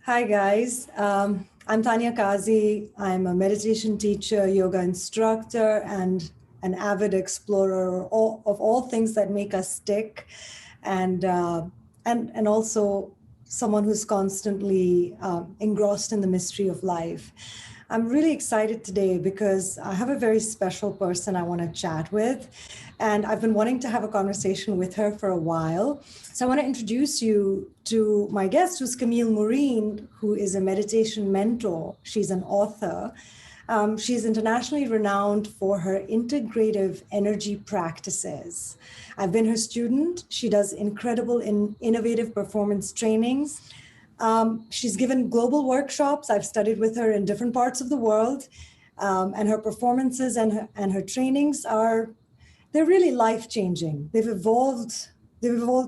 Hi, guys. I'm Tanya Kazi. I'm a meditation teacher, yoga instructor, and an avid explorer of all things that make us tick, and also someone who's constantly engrossed in the mystery of life. I'm really excited today because I have a very special person I want to chat with, and I've been wanting to have a conversation with her for a while. So I want to introduce you to my guest, who's Camille Maurine, who is a meditation mentor. She's an author. She's internationally renowned for her integrative energy practices. I've been her student. She does incredible innovative performance trainings. She's given global workshops. I've studied with her in different parts of the world. And her performances and her trainings they're really life-changing. They've evolved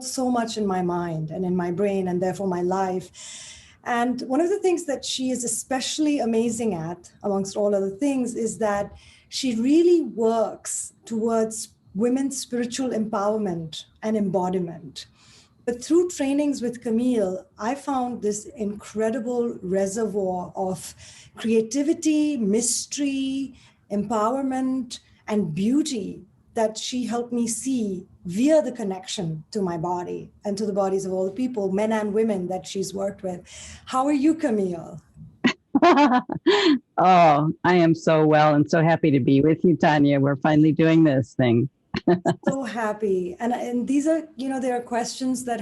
so much in my mind and in my brain, and therefore my life. And one of the things that she is especially amazing at, amongst all other things, is that she really works towards women's spiritual empowerment and embodiment. But through trainings with Camille, I found this incredible reservoir of creativity, mystery, empowerment, and beauty that she helped me see via the connection to my body and to the bodies of all the people, men and women, that she's worked with. How are you, Camille? Oh, I am so well and so happy to be with you, Tanya. We're finally doing this thing. So happy. And these are, there are questions that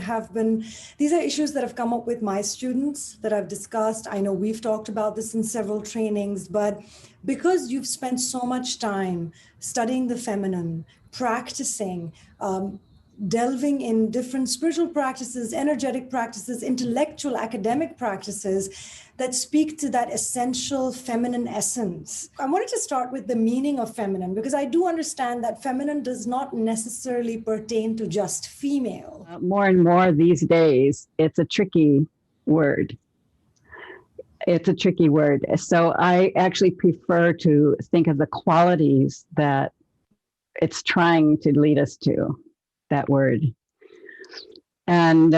these are issues that have come up with my students that I've discussed. I know we've talked about this in several trainings, but because you've spent so much time studying the feminine, practicing, delving in different spiritual practices, energetic practices, intellectual, academic practices that speak to that essential feminine essence. I wanted to start with the meaning of feminine, because I do understand that feminine does not necessarily pertain to just female. More and more these days, it's a tricky word. It's a tricky word. So I actually prefer to think of the qualities that it's trying to lead us to, that word. And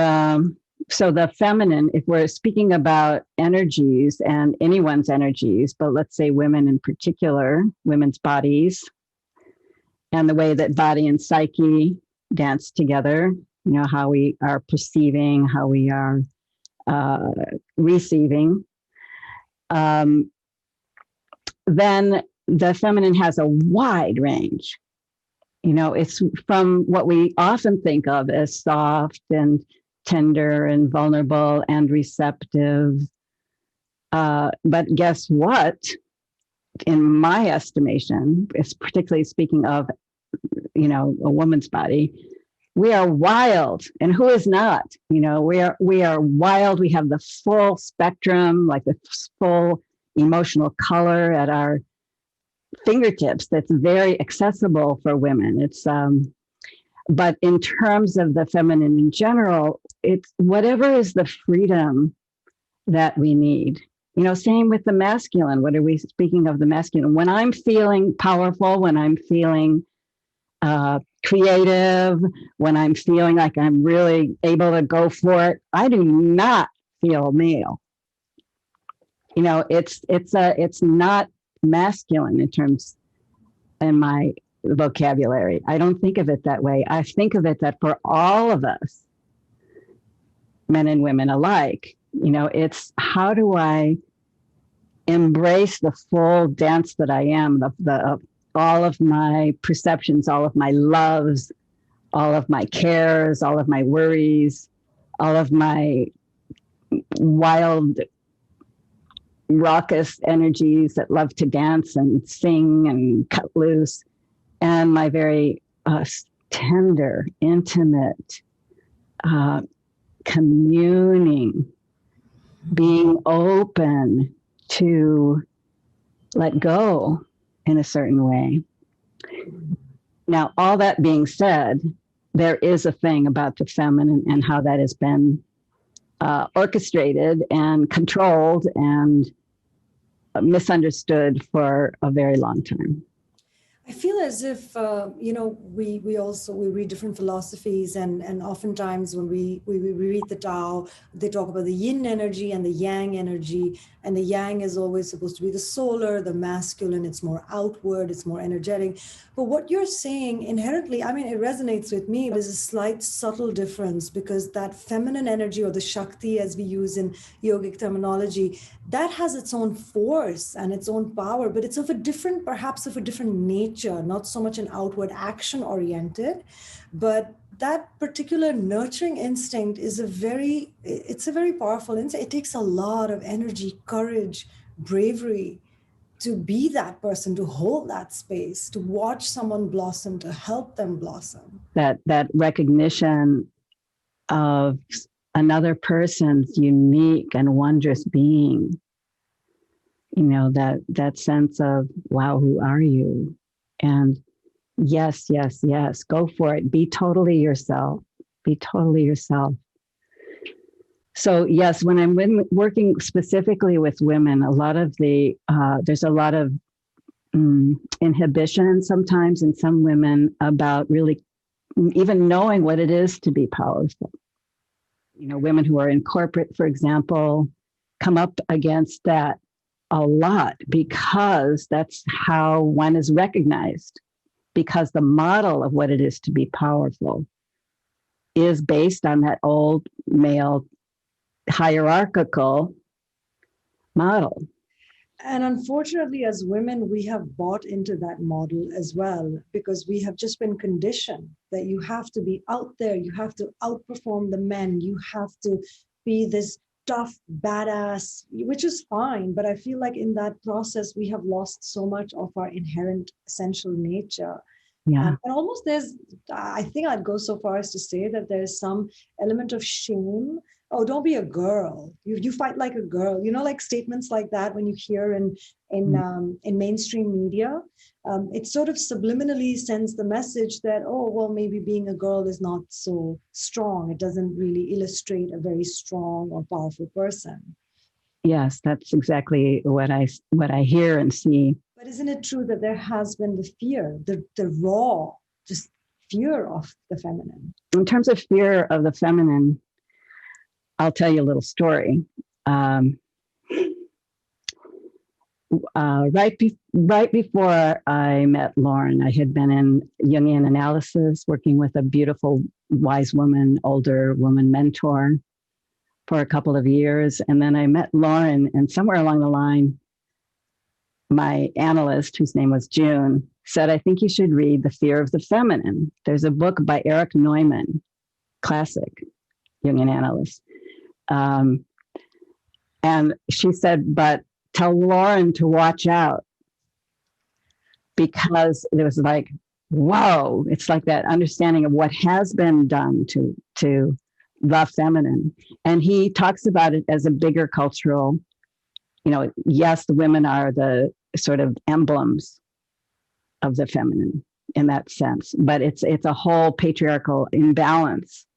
so the feminine, if we're speaking about energies and anyone's energies, but let's say women in particular, women's bodies, and the way that body and psyche dance together, how we are perceiving, how we are receiving, then the feminine has a wide range. It's from what we often think of as soft and tender and vulnerable and receptive. But guess what? In my estimation, it's particularly speaking of, a woman's body, we are wild. And who is not? We are wild. We have the full spectrum, like the full emotional color at our fingertips. That's very accessible for women. It's but in terms of the feminine in general, it's whatever is the freedom that we need. Same with the masculine. What are we speaking of the masculine? When I'm feeling powerful, when I'm feeling creative, when I'm feeling like I'm really able to go for it, I do not feel male. It's not masculine in my vocabulary. I don't think of it that way. I think of it that for all of us, men and women alike, it's how do I embrace the full dance that I am, the all of my perceptions, all of my loves, all of my cares, all of my worries, all of my wild, raucous energies that love to dance and sing and cut loose, and my very tender, intimate, communing, being open to let go in a certain way. Now, all that being said, there is a thing about the feminine and how that has been orchestrated and controlled and misunderstood for a very long time. I feel as if we read different philosophies, and oftentimes when we read the Tao, they talk about the yin energy and the yang energy, and the yang is always supposed to be the solar, the masculine. It's more outward, it's more energetic. But what you're saying inherently, I mean, it resonates with me. There's a slight subtle difference, because that feminine energy, or the Shakti as we use in yogic terminology, that has its own force and its own power, but it's perhaps of a different nature, not so much an outward action oriented. But that particular nurturing instinct it's a very powerful instinct. It takes a lot of energy, courage, bravery to be that person, to hold that space, to watch someone blossom, to help them blossom. That recognition of another person's unique and wondrous being, that sense of, wow, who are you? And yes, go for it. Be totally yourself. So yes, when I'm working specifically with women, there's a lot of inhibition sometimes in some women about really even knowing what it is to be powerful. Women who are in corporate, for example, come up against that a lot, because that's how one is recognized, because the model of what it is to be powerful is based on that old male hierarchical model. And unfortunately, as women, we have bought into that model as well, because we have just been conditioned that you have to be out there, you have to outperform the men, you have to be this tough badass, which is fine. But I feel like in that process, we have lost so much of our inherent essential nature. Yeah. And almost I think I'd go so far as to say that there's some element of shame. Oh, don't be a girl. You fight like a girl. Like statements like that when you hear in mainstream media, it sort of subliminally sends the message that, oh, well, maybe being a girl is not so strong. It doesn't really illustrate a very strong or powerful person. Yes, that's exactly what I hear and see. But isn't it true that there has been the fear, the raw, just fear of the feminine? In terms of fear of the feminine, I'll tell you a little story. Right before I met Lauren, I had been in Jungian analysis, working with a beautiful, wise woman, older woman mentor for a couple of years. And then I met Lauren, and somewhere along the line, my analyst, whose name was June, said, I think you should read The Fear of the Feminine. There's a book by Eric Neumann, classic Jungian analyst. And she said, but tell Lauren to watch out, because it was like, whoa, it's like that understanding of what has been done to the feminine. And he talks about it as a bigger cultural, yes, the women are the sort of emblems of the feminine in that sense, but it's a whole patriarchal imbalance.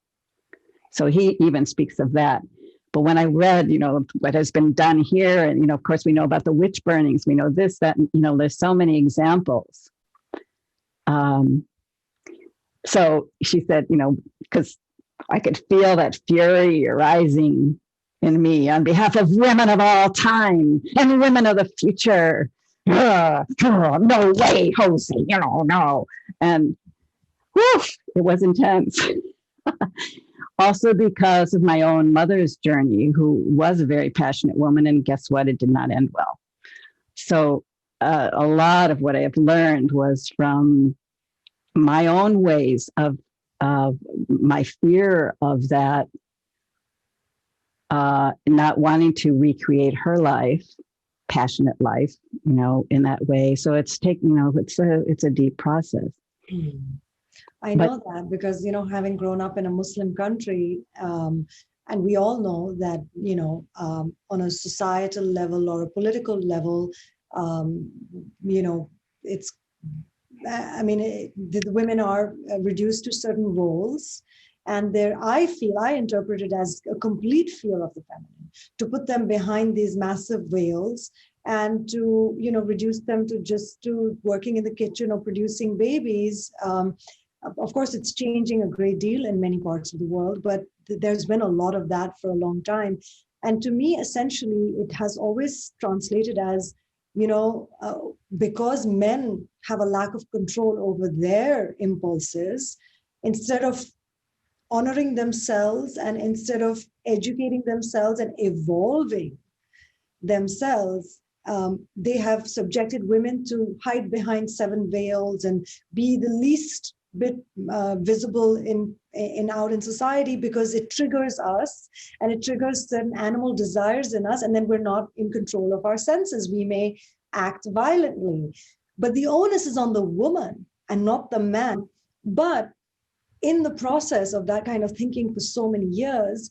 So he even speaks of that. But when I read, what has been done here, and, of course, we know about the witch burnings, we know this, that, there's so many examples. So she said, because I could feel that fury arising in me on behalf of women of all time and women of the future. No way, Josie, no. And whew, it was intense. Also because of my own mother's journey, who was a very passionate woman, and guess what? It did not end well. So a lot of what I have learned was from my own ways of my fear of that, not wanting to recreate her life, passionate life, in that way. So it's it's a deep process. I know that because, having grown up in a Muslim country, and we all know that, on a societal level or a political level, it's, the women are reduced to certain roles. And I interpret it as a complete fear of the feminine, to put them behind these massive veils and to, reduce them to just to working in the kitchen or producing babies. Of course, it's changing a great deal in many parts of the world, but there's been a lot of that for a long time. And to me, essentially, it has always translated as, because men have a lack of control over their impulses, instead of honoring themselves and instead of educating themselves and evolving themselves, they have subjected women to hide behind 7 veils and be the least bit visible in out in society, because it triggers us and it triggers certain animal desires in us, and then we're not in control of our senses. We may act violently, but the onus is on the woman and not the man. But in the process of that kind of thinking for so many years,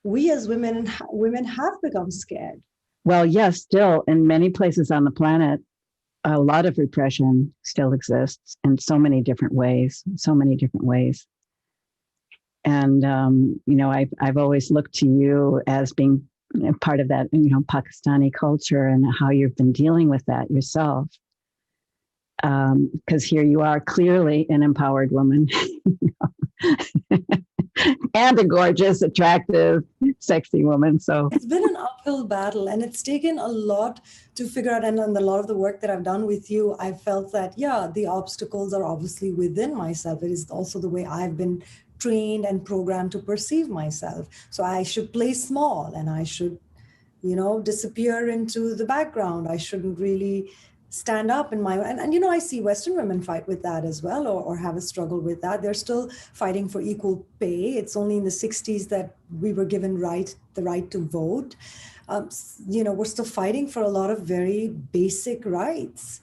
we as women have become scared. Well, yes, still in many places on the planet, a lot of repression still exists in so many different ways. And, I've always looked to you as being part of that, Pakistani culture, and how you've been dealing with that yourself. Because here you are, clearly an empowered woman. And a gorgeous, attractive, sexy woman. So it's been an uphill battle, and it's taken a lot to figure out. And a lot of the work that I've done with you, I felt that, the obstacles are obviously within myself. It is also the way I've been trained and programmed to perceive myself. So I should play small, and I should, disappear into the background. I shouldn't really stand up in my, and I see Western women fight with that as well, or have a struggle with that. They're still fighting for equal pay. It's only in the 60s that we were given the right to vote. We're still fighting for a lot of very basic rights.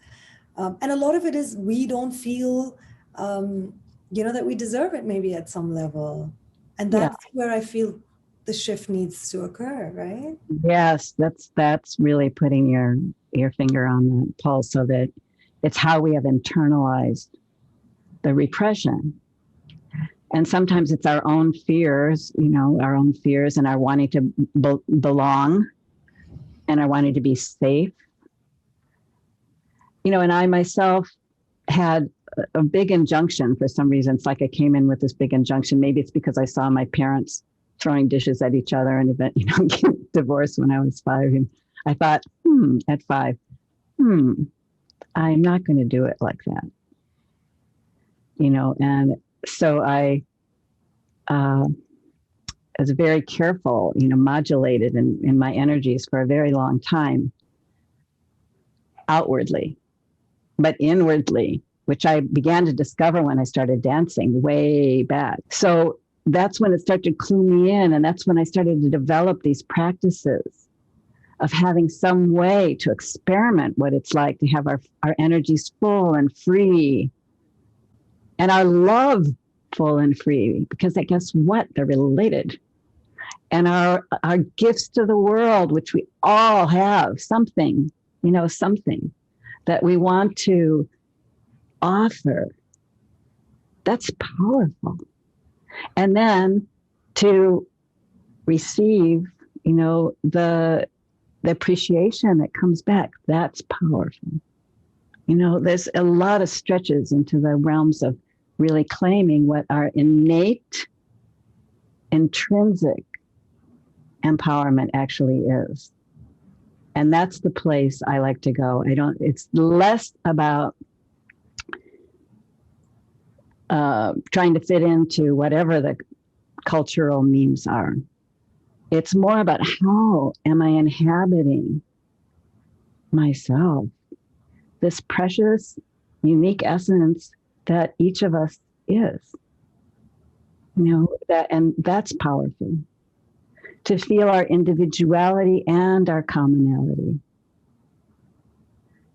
And a lot of it is we don't feel, that we deserve it maybe at some level. And that's where I feel the shift needs to occur, right? Yes, that's really putting your finger on the pulse, so that it's how we have internalized the repression. And sometimes it's our own fears, and our wanting to belong, and our wanting to be safe. And I myself had a big injunction for some reason. It's like I came in with this big injunction. Maybe it's because I saw my parents throwing dishes at each other and get divorced when I was 5. And I thought, at 5, I'm not going to do it like that. And so I was very careful, modulated in my energies for a very long time, outwardly, but inwardly, which I began to discover when I started dancing way back. So that's when it started to clue me in. And that's when I started to develop these practices of having some way to experiment what it's like to have our energies full and free, and our love full and free, because guess what? They're related. And our gifts to the world, which we all have something, something that we want to offer. That's powerful. And then to receive, the appreciation that comes back, that's powerful. There's a lot of stretches into the realms of really claiming what our innate, intrinsic empowerment actually is. And that's the place I like to go. It's less about trying to fit into whatever the cultural memes are. It's more about how am I inhabiting myself, this precious, unique essence that each of us is. And that's powerful. To feel our individuality and our commonality.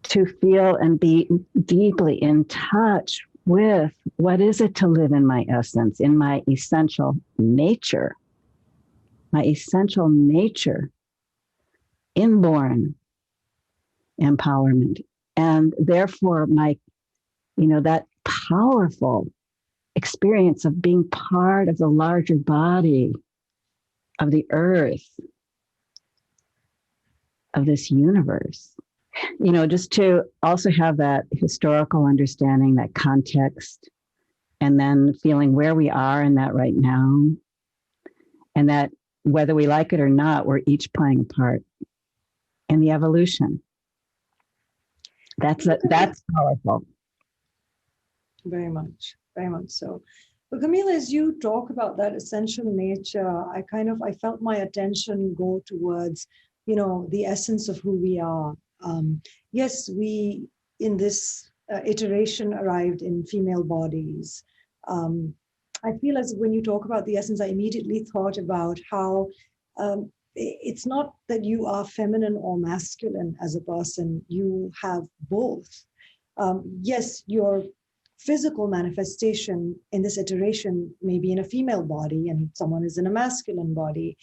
To feel and be deeply in touch with what is it to live in my essence, in my essential nature. My essential nature, inborn empowerment. And therefore that powerful experience of being part of the larger body of the earth, of this universe. Just to also have that historical understanding, that context, and then feeling where we are in that right now, and that whether we like it or not, we're each playing a part in the evolution. That's powerful. Very much so. But Camille, as you talk about that essential nature, I felt my attention go towards, the essence of who we are. Yes, we in this iteration arrived in female bodies. I feel as when you talk about the essence, I immediately thought about how it's not that you are feminine or masculine as a person, you have both. Yes, your physical manifestation in this iteration may be in a female body and someone is in a masculine body,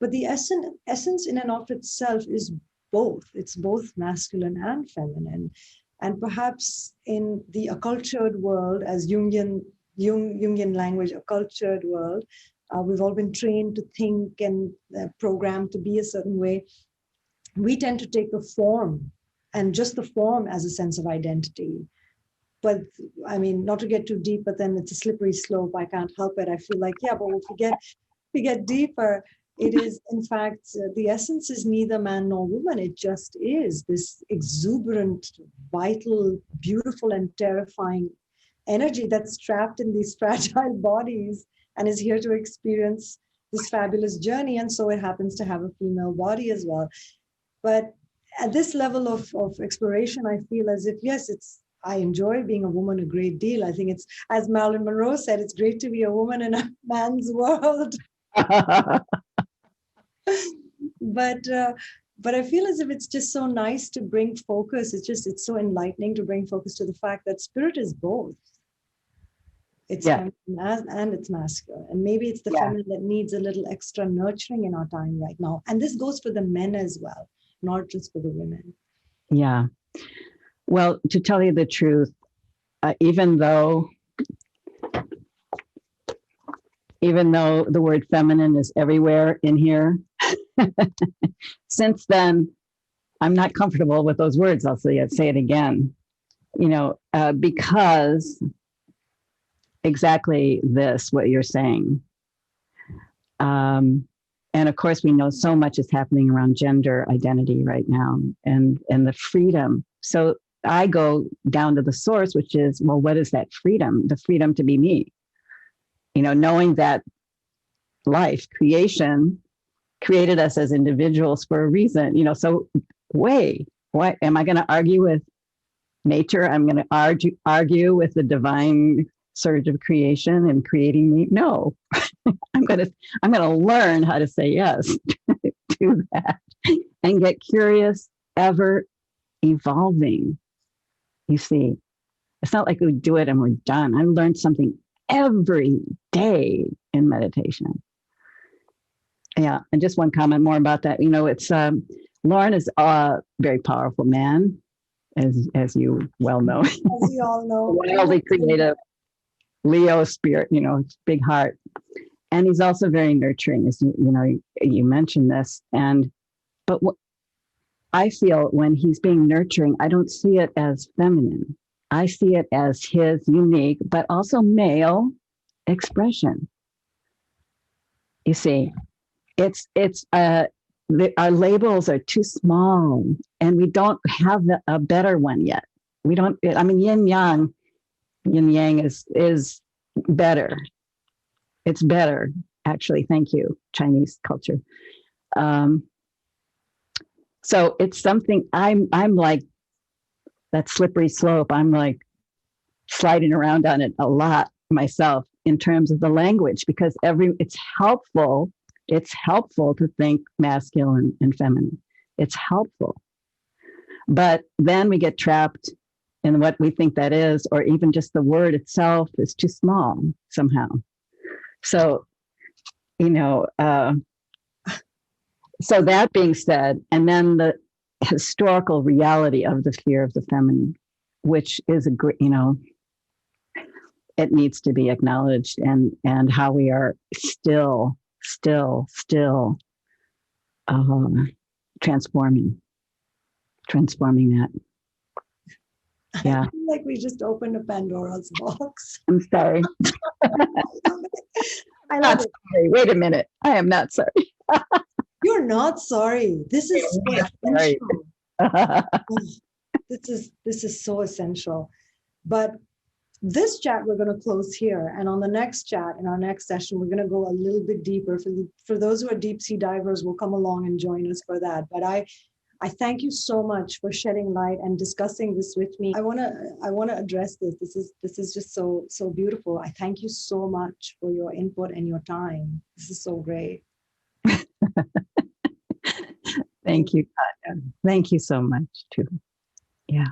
but the essence in and of itself is both. It's both masculine and feminine. And perhaps in the accultured world, as Jungian language, accultured world, we've all been trained to think and programmed to be a certain way. We tend to take a form, and just the form as a sense of identity. But I mean, not to get too deep, but then it's a slippery slope. I can't help it. I feel like, yeah, but if we get deeper, it is, in fact, the essence is neither man nor woman. It just is this exuberant, vital, beautiful, and terrifying energy that's trapped in these fragile bodies and is here to experience this fabulous journey. And so it happens to have a female body as well. But at this level of exploration, I feel as if, yes, I enjoy being a woman a great deal. I think it's, as Marilyn Monroe said, it's great to be a woman in a man's world. But I feel as if it's just so nice to bring focus. It's so enlightening to bring focus to the fact that spirit is both. It's feminine and it's masculine. And maybe it's the feminine that needs a little extra nurturing in our time right now. And this goes for the men as well, not just for the women. Yeah. Well, to tell you the truth, even though the word feminine is everywhere in here, since then, I'm not comfortable with those words. I'll say it again, because exactly this, what you're saying. And of course, we know so much is happening around gender identity right now and the freedom. So I go down to the source, which is, well, what is that freedom? The freedom to be me. Knowing that life, creation, created us as individuals for a reason. So what am I going to argue with nature? I'm going to argue with the divine surge of creation and creating me? No, I'm going to learn how to say yes to that and get curious, ever evolving. You see, it's not like we do it and we're done. I learned something every day in meditation. Yeah, and just one comment more about that. It's Lauren is a very powerful man, as you well know. As we all know, wildly creative, Leo spirit. Big heart, and he's also very nurturing. As you mentioned this, but what I feel when he's being nurturing, I don't see it as feminine. I see it as his unique, but also male expression. You see, our labels are too small, and we don't have a better one yet. We don't. I mean, yin yang is better. It's better, actually. Thank you, Chinese culture. So it's something I'm like that slippery slope. I'm like sliding around on it a lot myself in terms of the language, because it's helpful. It's helpful to think masculine and feminine. It's helpful. But then we get trapped in what we think that is, or even just the word itself is too small somehow. So, so that being said, and then the historical reality of the fear of the feminine, which is it needs to be acknowledged, and how we are still transforming. transforming that. Yeah. I feel like we just opened a Pandora's box. I'm sorry. I Not love it. sorry. Wait a minute. I am not sorry. You're not sorry. This is so Sorry. essential. Oh, this is so essential. But this chat we're going to close here, and on the next chat, in our next session, we're going to go a little bit deeper. For those who are deep sea divers, will come along and join us for that. But I thank you so much for shedding light and discussing this with me. I want to address this. This is just so beautiful. I thank you so much for your input and your time. This is so great. Thank you, Tanya. Thank you so much too. Yeah.